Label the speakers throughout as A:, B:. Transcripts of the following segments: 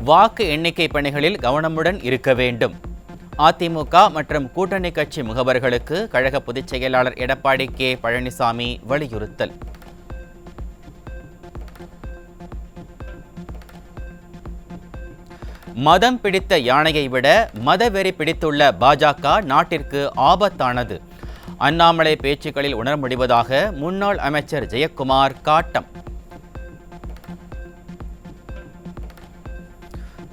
A: வாக்கு எண்ணிக்கை பணிகளில் கவனமுடன் இருக்க வேண்டும். அதிமுக மற்றும் கூட்டணி கட்சி முகவர்களுக்கு கழக பொதுச் செயலாளர் எடப்பாடி கே பழனிசாமி வலியுறுத்தல். மதம் பிடித்த யானையை விட மதவெறி பிடித்துள்ள பாஜக நாட்டிற்கு ஆபத்தானது. அண்ணாமலை பேச்சுக்களில் உணர முடிவதாக முன்னாள் அமைச்சர் ஜெயக்குமார் காட்டம்.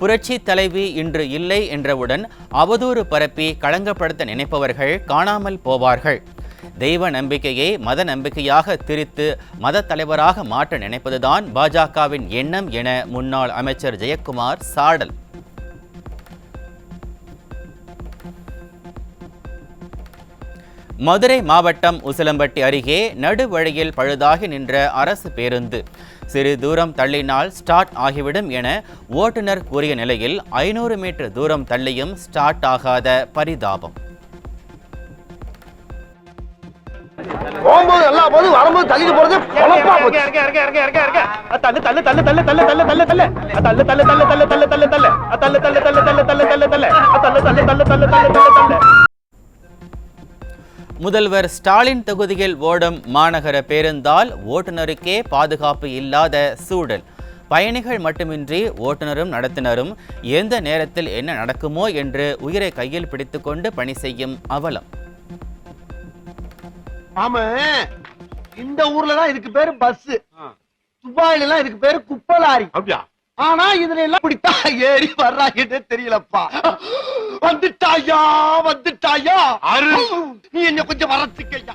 A: புரட்சி தலைவி இன்று இல்லை என்றவுடன் அவதூறு பரப்பி களங்கப்படுத்த நினைப்பவர்கள் காணாமல் போவார்கள். தெய்வ நம்பிக்கையை மத நம்பிக்கையாக திரித்து மத தலைவராக மாற்ற நினைப்பதுதான் பாஜகவின் எண்ணம் என முன்னாள் அமைச்சர் ஜெயக்குமார் சாடல். மதுரை மாவட்டம் உசிலம்பட்டி அருகே நடுவழியில் பழுதாகி நின்ற அரசு பேருந்து சிறு தூரம் தள்ளினால் ஸ்டார்ட் ஆகிவிடும் என ஓட்டுநர் கூறிய நிலையில் 500 மீட்டர் தூரம் தள்ளியும் ஸ்டார்ட் ஆகாத பரிதாபம். முதல்வர் ஸ்டாலின் தொகுதியில் ஓடும் மாநகர பேருந்தால் ஓட்டுநருக்கே பாதுகாப்பு இல்லாத சூழல். பயணிகள் மட்டுமின்றி ஓட்டுநரும் நடத்துனரும் எந்த நேரத்தில் என்ன நடக்குமோ என்று உயிரை கையில் பிடித்துக்கொண்டு பணி செய்யும் அவலம்.
B: ஆமா, இந்த ஊர்ல தான் இதுக்கு பேரு பஸ், துபாயில எல்லாம் இதுக்கு பேரு குப்பலாரி. ஆனா இதுல எல்லாம் பிடித்தா ஏறி வர்றாங்கன்னு தெரியலப்பா. வந்துட்டாயா வந்துட்டாயா, நீ என்ன கொஞ்சம் வரச்சுக்கையா.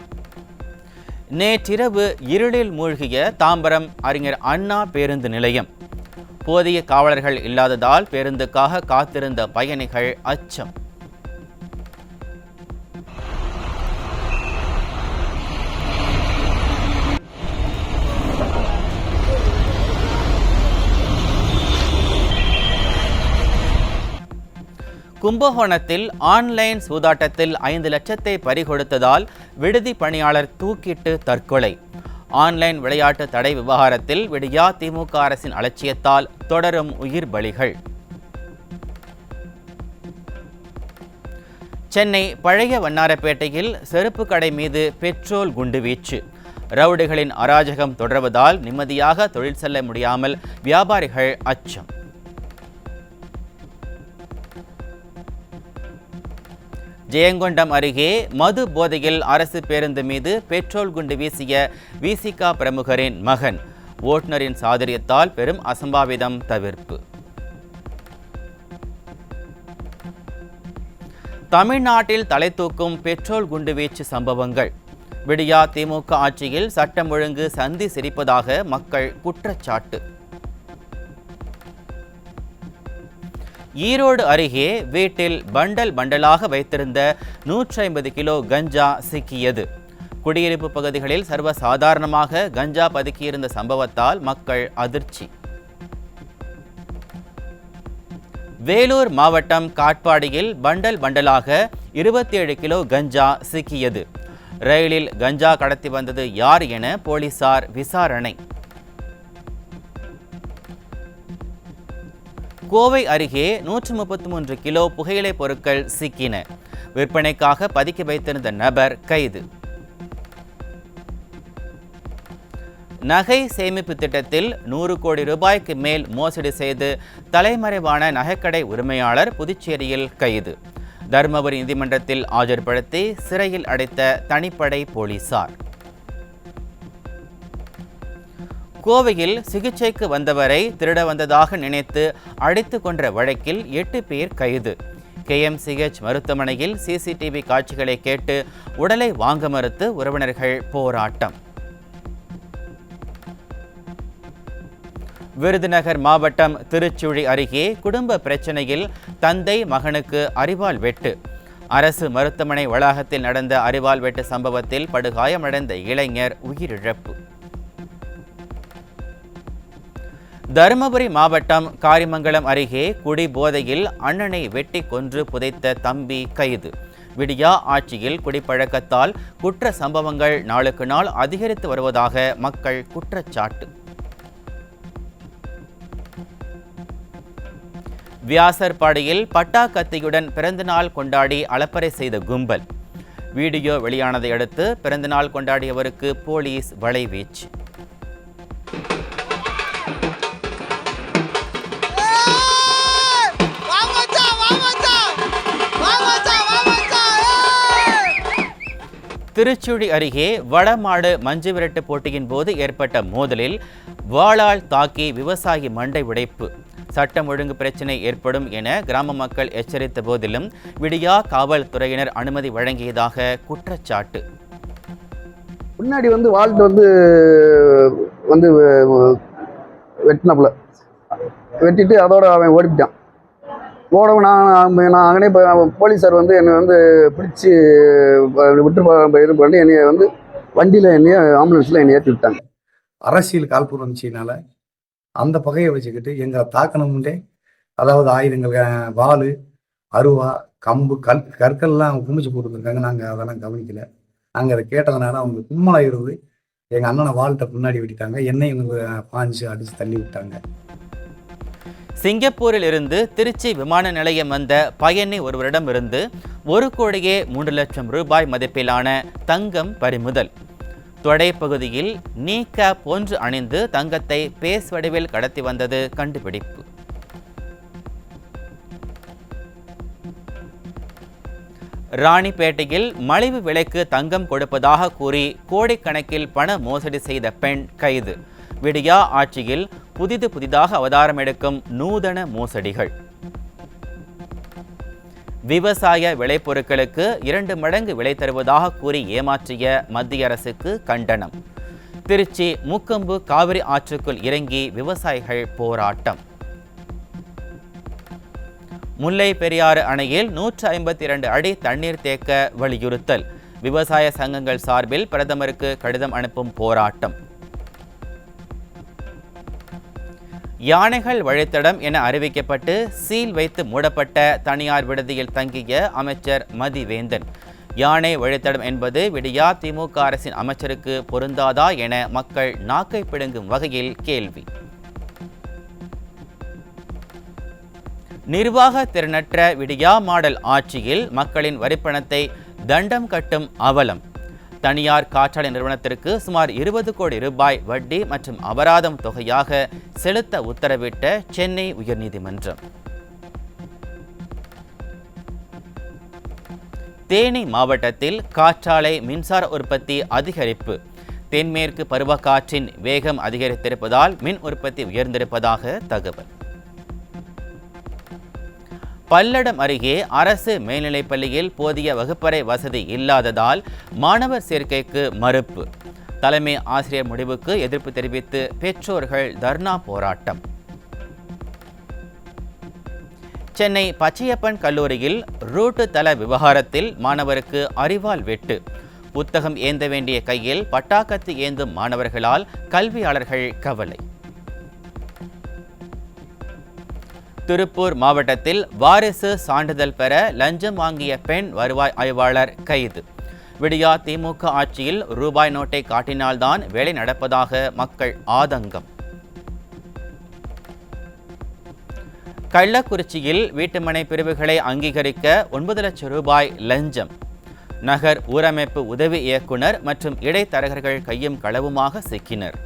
A: நேற்றிரவு இருளில் மூழ்கிய தாம்பரம் அறிஞர் அண்ணா பேருந்து நிலையம். போதிய காவலர்கள் இல்லாததால் பேருந்துக்காக காத்திருந்த பயணிகள் அச்சம். கும்பகோணத்தில் ஆன்லைன் சூதாட்டத்தில் 5 லட்சத்தை பறிகொடுத்ததால் விடுதி பணியாளர் தூக்கிட்டு தற்கொலை. ஆன்லைன் விளையாட்டு தடை விவகாரத்தில் விடியா திமுக அரசின் அலட்சியத்தால் தொடரும் உயிர் பலிகள். சென்னை பழைய வண்ணாரப்பேட்டையில் செருப்பு கடை மீது பெட்ரோல் குண்டுவீச்சு. ரவுடிகளின் அராஜகம் தொடர்வதால் நிம்மதியாக தொழில் செல்ல முடியாமல் வியாபாரிகள் அச்சம். ஜெயங்கொண்டம் அருகே மது போதையில் அரசு பேருந்து மீது பெட்ரோல் குண்டு வீசிய விசிக பிரமுகரின் மகன். ஓட்டுநரின் சாதுரியத்தால் பெரும் அசம்பாவிதம் தவிர்ப்பு. தமிழ்நாட்டில் தலை தூக்கும் பெட்ரோல் குண்டுவீச்சு சம்பவங்கள். விடியா திமுக ஆட்சியில் சட்டம் ஒழுங்கு சந்தி சிரிப்பதாக மக்கள் குற்றச்சாட்டு. ஈரோடு அருகே வீட்டில் பண்டல் பண்டலாக வைத்திருந்த 150 கிலோ கஞ்சா சிக்கியது. குடியிருப்பு பகுதிகளில் சர்வசாதாரணமாக கஞ்சா பதுக்கியிருந்த சம்பவத்தால் மக்கள் அதிர்ச்சி. வேலூர் மாவட்டம் காட்பாடியில் பண்டல் பண்டலாக 27 கிலோ கஞ்சா சிக்கியது. ரயிலில் கஞ்சா கடத்தி வந்தது யார் என போலீசார் விசாரணை. கோவை அருகே 133 கிலோ புகையிலை பொருட்கள் சிக்கின. விற்பனைக்காக பதுக்கி வைத்திருந்த நபர் கைது. நகை சேமிப்பு திட்டத்தில் 100 கோடி ரூபாய்க்கு மேல் மோசடி செய்து தலைமறைவான நகைக்கடை உரிமையாளர் புதுச்சேரியில் கைது. தருமபுரி நீதிமன்றத்தில் ஆஜர்படுத்தி சிறையில் அடைத்த தனிப்படை போலீசார். கோவையில் சிகிச்சைக்கு வந்தவரை திருட வந்ததாக நினைத்து அடித்து கொன்ற வழக்கில் 8 பேர் கைது. KMCH மருத்துவமனையில் CCTV காட்சிகளை கேட்டு உடலை வாங்க மறுத்து உறவினர்கள் போராட்டம். விருதுநகர் மாவட்டம் திருச்சுழி அருகே குடும்ப பிரச்சனையில் தந்தை மகனுக்கு அரிவாள் வெட்டு. அரசு மருத்துவமனை வளாகத்தில் நடந்த அரிவாள் வெட்டு சம்பவத்தில் படுகாயமடைந்த இளைஞர் உயிரிழப்பு. தருமபுரி மாவட்டம் காரிமங்கலம் அருகே குடி போதையில் அண்ணனை வெட்டி கொன்று புதைத்த தம்பி கைது. விடியா ஆட்சியில் குடிப்பழக்கத்தால் குற்ற சம்பவங்கள் நாளுக்கு நாள் அதிகரித்து வருவதாக மக்கள் குற்றச்சாட்டு. வியாசர்பாடியில் பட்டாக்கத்தியுடன் பிறந்தநாள் கொண்டாடி அலப்பறை செய்த கும்பல். வீடியோ வெளியானதை அடுத்து பிறந்தநாள் கொண்டாடியவருக்கு போலீஸ் வலைவீச்சு. திருச்சுழி அருகே வடமாடு மஞ்சு விரட்டு போட்டியின் போது ஏற்பட்ட மோதலில் வாளால் தாக்கி விவசாயி மண்டை உடைப்பு. சட்டம் ஒழுங்கு பிரச்சினை ஏற்படும் என கிராம மக்கள் எச்சரித்த போதிலும் விடியா காவல்துறையினர் அனுமதி வழங்கியதாக குற்றச்சாட்டு.
C: முன்னாடி வாழ்ட்டு வந்து வெட்டினப்புல வெட்டிட்டு அதோட அவன் ஓடிப்பிட்டான். ஓடவும் நான் அங்கனே போலீஸார் என்னை பிடிச்சி விட்டு இது பண்ணி என்னைய வண்டியில் என்னைய ஆம்புலன்ஸில் என்னை ஏற்றி விட்டாங்க.
D: அரசியல் காழ்ப்புணர்ச்சியினால அந்த பகையை வச்சுக்கிட்டு எங்களை தாக்கணும்ட்டே, அதாவது ஆயுதங்கள், வாள், அருவா, கம்பு, கற்கள்லாம் குமிச்சு போட்டுருக்காங்க. நாங்கள் அதெல்லாம் கவனிக்கல. நாங்கள் அதை கேட்டதுனால அவங்க கும்மலாக இருந்து எங்கள் அண்ணனை வாழ்கிட்ட முன்னாடி விட்டுட்டாங்க. என்னையும் பாஞ்சு அடித்து தள்ளி விட்டாங்க.
A: சிங்கப்பூரில் இருந்து திருச்சி விமான நிலையம் வந்த பயணி ஒருவரிடமிருந்து 1 கோடியே 3 லட்சம் ரூபாய் மதிப்பிலான தங்கம் பறிமுதல். தொடை பகுதியில் நீ கேப் போன்று அணிந்து தங்கத்தை பேஸ் வடிவில் கடத்தி வந்தது கண்டுபிடிப்பு. ராணிப்பேட்டையில் மலிவு விலைக்கு தங்கம் கொடுப்பதாக கூறி கோடிக்கணக்கில் பண மோசடி செய்த பெண் கைது. விடியா ஆட்சியில் புதிதாக அவதாரம் எடுக்கும் நூதன மோசடிகள். விவசாய விளைபொருட்களுக்கு 2 மடங்கு விலை தருவதாக கூறி ஏமாற்றிய மத்திய அரசுக்கு கண்டனம். திருச்சி முக்கொம்பு காவிரி ஆற்றுக்குள் இறங்கி விவசாயிகள் போராட்டம். முல்லை பெரியாறு அணையில் 152 அடி தண்ணீர் தேக்க வலியுறுத்தல். விவசாய சங்கங்கள் சார்பில் பிரதமருக்கு கடிதம் அனுப்பும் போராட்டம். யானைகள் வழித்தடம் என அறிவிக்கப்பட்டு சீல் வைத்து மூடப்பட்ட தனியார் விடுதியில் தங்கிய அமைச்சர் மதிவேந்தன். யானை வழித்தடம் என்பது விடியா திமுக அரசின் அமைச்சருக்கு பொருந்தாதா என மக்கள் நாக்கை பிடுங்கும் வகையில் கேள்வி. நிர்வாக திறனற்ற விடியா மாடல் ஆட்சியில் மக்களின் வரிப்பணத்தை தண்டம் கட்டும் அவலம். தனியார் காற்றாலை நிறுவனத்திற்கு சுமார் 20 கோடி ரூபாய் வட்டி மற்றும் அபராதம் தொகையாக செலுத்த உத்தரவிட்ட சென்னை உயர்நீதிமன்றம். தேனி மாவட்டத்தில் காற்றாலை மின்சார உற்பத்தி அதிகரிப்பு. தென்மேற்கு பருவக்காற்றின் வேகம் அதிகரித்திருப்பதால் மின் உற்பத்தி உயர்ந்திருப்பதாக தகவல். பல்லடம் அருகே அரசு மேல்நிலைப்பள்ளியில் போதிய வகுப்பறை வசதி இல்லாததால் மாணவர் சேர்க்கைக்கு மறுப்பு. தலைமை ஆசிரியர் முடிவுக்கு எதிர்ப்பு தெரிவித்து பெற்றோர்கள் தர்ணா போராட்டம். சென்னை பச்சையப்பன் கல்லூரியில் ரூட்டு தள விவகாரத்தில் மாணவருக்கு அரிவாள் வெட்டு. புத்தகம் ஏந்த வேண்டிய கையில் பட்டாக்கத்தி ஏந்தும் மாணவர்களால் கல்வியாளர்கள் கவலை. திருப்பூர் மாவட்டத்தில் வாரிசு சான்றிதழ் பெற லஞ்சம் வாங்கிய பெண் வருவாய் ஆய்வாளர் கைது. விடியா திமுக ஆட்சியில் ரூபாய் நோட்டை காட்டினால்தான் வேலை நடப்பதாக மக்கள் ஆதங்கம். கள்ளக்குறிச்சியில் வீட்டுமனை பிரிவுகளை அங்கீகரிக்க 9 லட்சம் ரூபாய் லஞ்சம். நகர் ஊரமைப்பு உதவி இயக்குனர் மற்றும் இடைத்தரகர்கள் கையும் களவுமாக சிக்கினர்.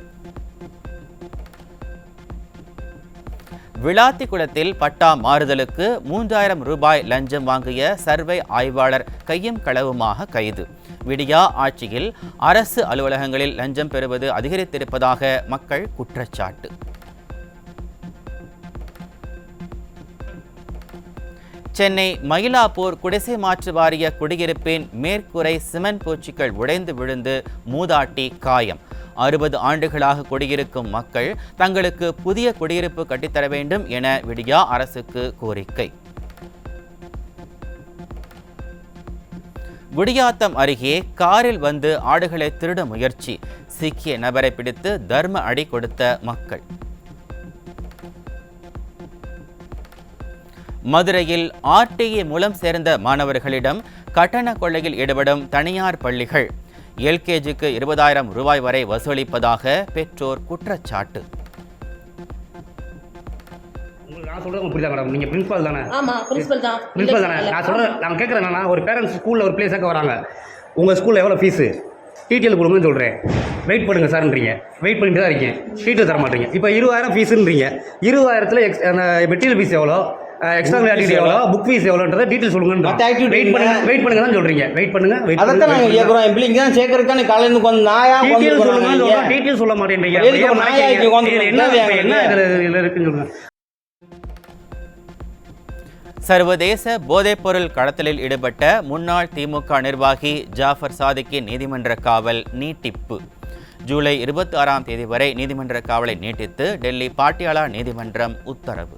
A: விளாத்திக்குளத்தில் பட்டா மாறுதலுக்கு 3000 ரூபாய் லஞ்சம் வாங்கிய சர்வே ஆய்வாளர் கையும் களவுமாக கைது. விடியா ஆட்சியில் அரசு அலுவலகங்களில் லஞ்சம் பெறுவது அதிகரித்திருப்பதாக மக்கள் குற்றச்சாட்டு. சென்னை மயிலாப்பூர் குடிசை மாற்று வாரிய குடியிருப்பின் மேற்கூரை சிமெண்ட் பூச்சிகள் உடைந்து விழுந்து மூதாட்டி காயம். 60 ஆண்டுகளாக குடியிருக்கும் மக்கள் தங்களுக்கு புதிய குடியிருப்பு கட்டித்தர வேண்டும் என விடியா அரசுக்கு கோரிக்கை. குடியாத்தம் அருகே காரில் வந்து ஆடுகளை திருட முயற்சி. சிக்கிய நபரை பிடித்து தர்ம அடி கொடுத்த மக்கள். மதுரையில் ஆர்டிஏ மூலம் சேர்ந்த மாணவர்களிடம் கட்டண கொள்ளையில் ஈடுபடும் தனியார் பள்ளிகள். எல்கேஜிக்கு 20,000 ரூபாய் வரை வசூலிப்பதாக பெற்றோர் குற்றச்சாட்டு.
E: உங்களுக்கு நான் சொல்கிறது உங்களுக்கு புரியுதா மேடம்? நீங்கள் பிரின்சிபால் தானே?
F: ஆமாம், பிரின்சிபல் தான்.
E: பிரின்சிபல் தானே? நான் சொல்கிறேன், நான் கேட்குறேன் என்னன்னா, ஒரு பேரண்ட்ஸ் ஸ்கூலில் ஒரு பிளேஸாக வராங்க, உங்கள் ஸ்கூலில் எவ்வளோ ஃபீஸு டீட்டெயில் கொடுங்கன்னு சொல்கிறேன். வெயிட் பண்ணுங்க சார்ன்றீங்க, வெயிட் பண்ணிட்டு தான் இருக்கேன், டீட்டெயில் தர மாட்டீங்க. இப்போ 20,000 ஃபீஸுன்றீங்க, 20,000த்தில் அந்த மெட்டீரியல் ஃபீஸ் எவ்வளோ, எக்ஸ்ட்ரா ஆக்டிவிட்டி எவ்வளோ, புக் ஃபீஸ் எவ்வளோன்றதை டீட்டெயில் சொல்லுங்க. வெயிட் பண்ணுங்க தான் சொல்கிறீங்க. வெயிட் பண்ணுங்க,
G: அதான் நாங்கள் கேட்குறோம். எப்படி இங்கே தான் சேர்க்கறதுக்கான காலையில் உட்காந்து நாயா
E: டீட்டெயில் சொல்லுங்க, டீட்டெயில் சொல்ல மாட்டேன்றீங்க. என்ன இதில் இருக்குன்னு சொல்லுங்க.
A: சர்வதேச போதைப்பொருள் கடத்தலில் ஈடுபட்ட முன்னாள் திமுக நிர்வாகி ஜாஃபர் சாதிக்கின் நீதிமன்ற காவல் நீட்டிப்பு. ஜூலை 26ஆம் தேதி வரை நீதிமன்ற காவலை நீட்டித்து டெல்லி பாட்டியாலா நீதிமன்றம் உத்தரவு.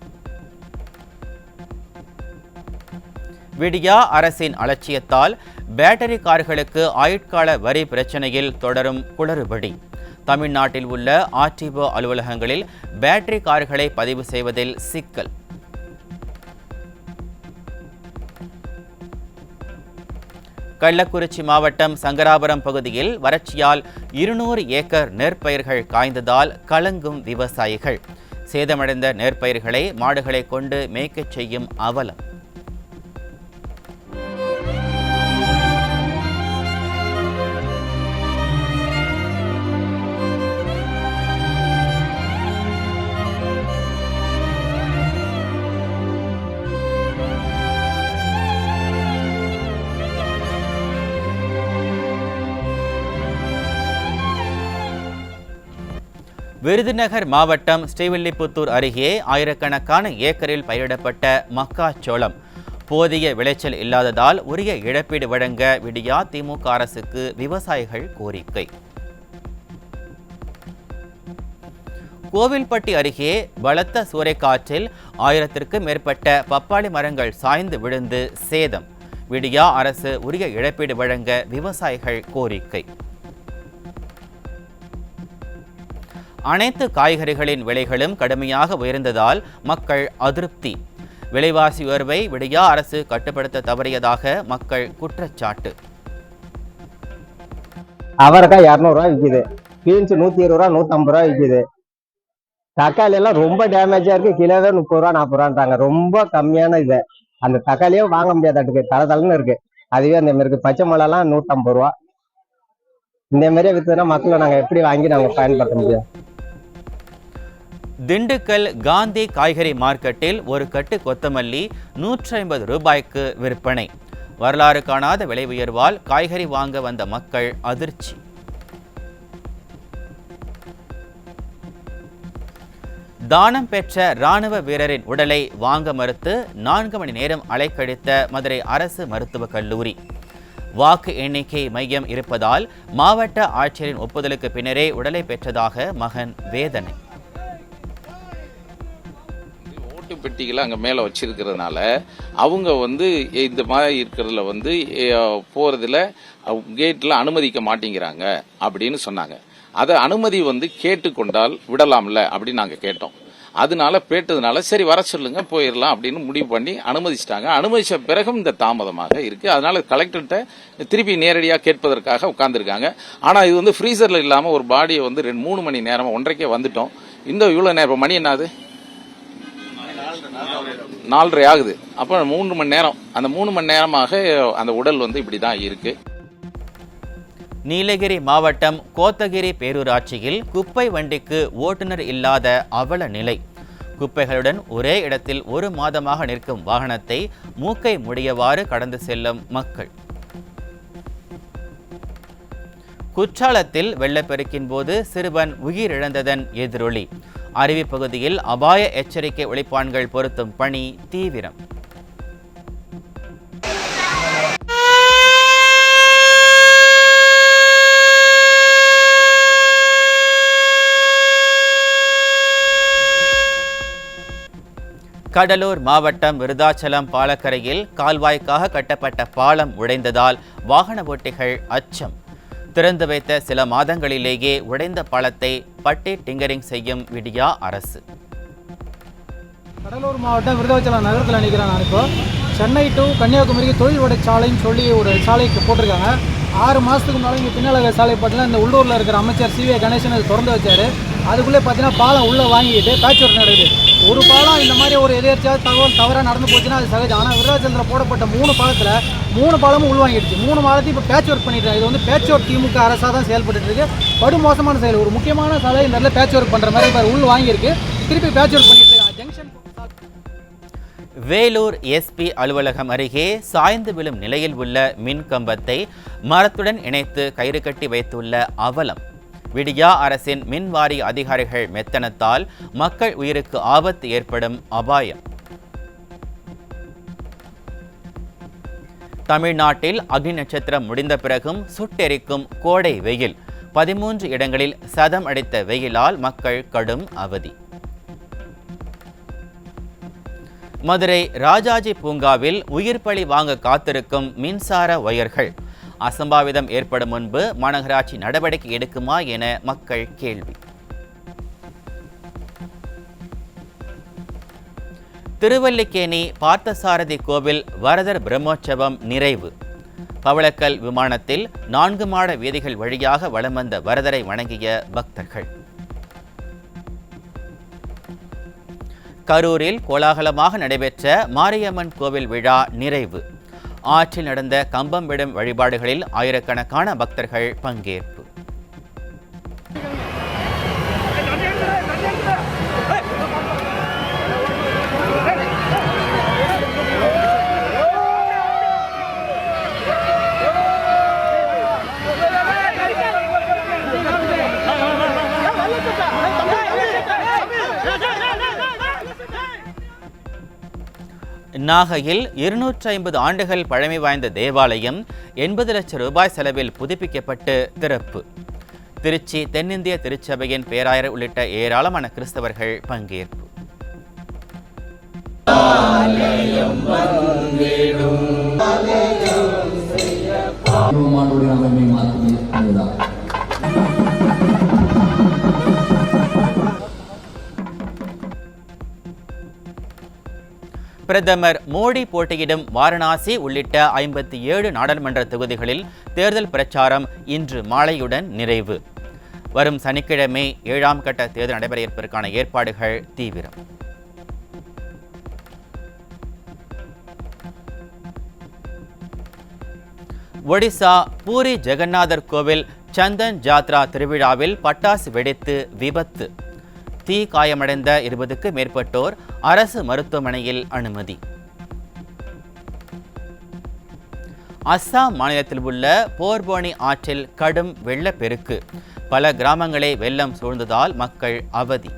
A: விடியா அரசின் அலட்சியத்தால் பேட்டரி கார்களுக்கு ஆயுட்கால வரி பிரச்சனையில் தொடரும் குளறுபடி. தமிழ்நாட்டில் உள்ள ஆர்டிஓ அலுவலகங்களில் பேட்டரி கார்களை பதிவு செய்வதில் சிக்கல். கள்ளக்குறிச்சி மாவட்டம் சங்கராபுரம் பகுதியில் வறட்சியால் 200 ஏக்கர் நெற்பயிர்கள் காய்ந்ததால் கலங்கும் விவசாயிகள். சேதமடைந்த நெற்பயிர்களை மாடுகளை கொண்டு மேய்க்கச் செய்யும் அவலம். விருதுநகர் மாவட்டம் ஸ்ரீவில்லிபுத்தூர் அருகே ஆயிரக்கணக்கான ஏக்கரில் பயிரிடப்பட்ட மக்காச்சோளம் போதிய விளைச்சல் இல்லாததால் உரிய இழப்பீடு வழங்க விடியா திமுக அரசுக்கு விவசாயிகள் கோரிக்கை. கோவில்பட்டி அருகே பலத்த சூறைக்காற்றில் 1000க்கும் மேற்பட்ட பப்பாளி மரங்கள் சாய்ந்து விழுந்து சேதம். விடியா அரசு உரிய இழப்பீடு வழங்க விவசாயிகள் கோரிக்கை. அனைத்து காய்கறிகளின் விலைகளும் கடுமையாக உயர்ந்ததால் மக்கள் அதிருப்தி. விலைவாசி உயர்வை விடியா அரசு கட்டுப்படுத்த தவறியதாக மக்கள் குற்றச்சாட்டு.
G: அவரைக்காய் 200 ரூபா விற்கிது, பீன்ஸ் 120 ரூபா 150 ரூபா விற்கிது. தக்காளி எல்லாம் ரொம்ப டேமேஜா இருக்கு, கிலோவே 30 ரூபா 40 ரூபான்றாங்க. ரொம்ப கம்மியான இது, அந்த தக்காளியே வாங்க முடியாதாட்டுக்கு, தளன்னு இருக்கு. அதுவே அந்த மாதிரி இருக்கு. பச்சை மிளகாலாம் 150 ரூபா. இந்த மாதிரியே வித்துனா மக்களை நாங்கள் எப்படி வாங்கி நாங்கள் பயன்படுத்த முடியும்?
A: திண்டுக்கல் காந்தி காய்கறி மார்க்கெட்டில் ஒரு கட்டு கொத்தமல்லி 150 ரூபாய்க்கு விற்பனை. வரலாறு காணாத விலை உயர்வால் காய்கறி வாங்க வந்த மக்கள் அதிர்ச்சி. தானம் பெற்ற இராணுவ வீரரின் உடலை வாங்க மறுத்து 4 மணி நேரம் அலைக்கழித்த மதுரை அரசு மருத்துவக் கல்லூரி. வாக்கு எண்ணிக்கை மையம் இருப்பதால் மாவட்ட ஆட்சியரின் ஒப்புதலுக்கு பின்னரே உடலை பெற்றதாக மகன் வேதனை.
H: ஓட்டு பெட்டிகளை அங்கே மேலே வச்சிருக்கிறதுனால அவங்க இந்த மாதிரி இருக்கிறதுல போகிறதுல கேட்டில் அனுமதிக்க மாட்டேங்கிறாங்க அப்படின்னு சொன்னாங்க. அதை அனுமதி கேட்டுக்கொண்டால் விடலாம்ல அப்படின்னு நாங்கள் கேட்டோம். அதனால பேட்டதுனால சரி வர சொல்லுங்க போயிடலாம் அப்படின்னு முடிவு பண்ணி அனுமதிச்சிட்டாங்க. அனுமதிச்ச பிறகும் இந்த தாமதமாக இருக்கு. அதனால கலெக்டர்கிட்ட திருப்பி நேரடியாக கேட்பதற்காக உட்கார்ந்துருக்காங்க. ஆனால் இது ஃப்ரீசரில் இல்லாமல் ஒரு பாடியை 3 மணி நேரம் 1:30 வந்துட்டோம். இந்த இவ்வளோ நேரம் மணி என்னது 4:30 ஆகுது. அப்போ 3 மணி நேரம், அந்த 3 மணி நேரமாக அந்த உடல் இப்படி தான் இருக்கு.
A: நீலகிரி மாவட்டம் கோத்தகிரி பேரூராட்சியில் குப்பை வண்டிக்கு ஓட்டுநர் இல்லாத அவல நிலை. குப்பைகளுடன் ஒரே இடத்தில் 1 மாதமாக நிற்கும் வாகனத்தை மூக்கை முடியவாறு கடந்து செல்லும் மக்கள். குற்றாலத்தில் வெள்ளப்பெருக்கின் போது சிறுவன் உயிரிழந்ததன் எதிரொலி. அருவி பகுதியில் அபாய எச்சரிக்கை ஒளிப்பான்கள் பொருத்தும் பணி தீவிரம். கடலூர் மாவட்டம் விருதாச்சலம் பாலக்கரையில் கால்வாய்க்காக கட்டப்பட்ட பாலம் உடைந்ததால் வாகன ஓட்டிகள் அச்சம். திறந்து வைத்த சில மாதங்களிலேயே உடைந்த பாலத்தை பட்டி டிங்கரிங் செய்யும் விடியா அரசு.
I: கடலூர் மாவட்டம் விருதாச்சலம் நகரத்தில் நிற்கிறேன். நான் இப்போ சென்னை டு கன்னியாகுமரிக்கு தொழில் வட சாலைன்னு சொல்லி ஒரு சாலைக்கு போட்டிருக்காங்க. 6 மாதத்துக்கு முன்னாடி இங்கே பின்னலக சாலை பட்டில் இந்த உள்ளூரில் இருக்கிற அமைச்சர் சிவே கணேசன் அதை திறந்து வச்சார். அதுக்குள்ளே பார்த்தீங்கன்னா பாலம் உள்ளே வாங்கிட்டு பேட்ச் ஒர்க் நடக்குது. ஒரு பாலம் இந்த மாதிரி ஒரு எதிர்ச்சியாவது தவறாக நடந்து போச்சுன்னா அது சகஜம். ஆனால் விருதாச்சலத்தில் போடப்பட்ட 3 பாலத்தில் 3 பாலமும் உள்வாங்கிடுச்சு. 3 பாலத்தையும் இப்போ பேட்ச் ஒர்க் பண்ணிட்டு இது வந்து பேட்ச் ஒர்க் திமுக அரசாக தான் செயல்பட்டு இருக்கு. படுமோசமான செயல். ஒரு முக்கியமான சாலை இந்த இடத்துல பேட்ச் ஒர்க் பண்ணுற மாதிரி இப்போ உள் வாங்கியிருக்கு, திருப்பி பேட்ச் ஒர்க் பண்ணிட்டு இருக்காங்க. ஜங்ஷன்
A: வேலூர் எஸ்பி அலுவலகம் அருகே சாய்ந்து விழும் நிலையில் உள்ள மின் கம்பத்தை மரத்துடன் இணைத்து கயிறு கட்டி வைத்துள்ள அவலம். விடியா அரசின் மின் வாரிய அதிகாரிகள் மெத்தனத்தால் மக்கள் உயிருக்கு ஆபத்து ஏற்படும் அபாயம். தமிழ்நாட்டில் அக்னி நட்சத்திரம் முடிந்த பிறகும் சுட்டெரிக்கும் கோடை வெயில். 13 இடங்களில் சதம் அடித்த வெயிலால் மக்கள் கடும் அவதி. மதுரை ராஜாஜி பூங்காவில் உயிர் பலி வாங்க காத்திருக்கும் மின்சார ஒயர்கள். அசம்பாவிதம் ஏற்படும் முன்பு மாநகராட்சி நடவடிக்கை எடுக்குமா என மக்கள் கேள்வி. திருவல்லிக்கேணி பார்த்தசாரதி கோவில் வரதர் பிரம்மோற்சவம் நிறைவு. பவளக்கல் விமானத்தில் 4 மாட வீதிகள் வழியாக வலம் வந்த வரதரை வணங்கிய பக்தர்கள். கரூரில் கோலாகலமாக நடைபெற்ற மாரியம்மன் கோவில் விழா நிறைவு. ஆற்றில் நடந்த கம்பம் விடும் வழிபாடுகளில் ஆயிரக்கணக்கான பக்தர்கள் பங்கேற்பு. நாகையில் 250 ஆண்டுகள் பழமை வாய்ந்த தேவாலயம் 80 லட்சம் ரூபாய் செலவில் புதுப்பிக்கப்பட்டு திறப்பு. திருச்சி தென்னிந்திய திருச்சபையின் பேராயர் உள்ளிட்ட ஏராளமான கிறிஸ்தவர்கள் பங்கேற்பு. பிரதமர் மோடி போட்டியிடும் வாரணாசி உள்ளிட்ட 57 நாடாளுமன்ற தொகுதிகளில் தேர்தல் பிரச்சாரம் இன்று மாலையுடன் நிறைவு. வரும் சனிக்கிழமை 7ஆம் கட்ட தேர்தல் நடைபெற இருப்பதற்கான ஏற்பாடுகள் தீவிரம். ஒடிசா பூரி ஜெகநாதர் கோவில் சந்தன் ஜாத்ரா திருவிழாவில் பட்டாசு வெடித்து விபத்து. தீ காயமடைந்த 20க்கு மேற்பட்டோர் அரசு மருத்துவமனையில் அனுமதி. அஸ்ஸாம் மாநிலத்தில் உள்ள போர்போனி ஆற்றில் கடும் வெள்ளப்பெருக்கு. பல கிராமங்களை வெள்ளம் சூழ்ந்ததால் மக்கள் அவதி.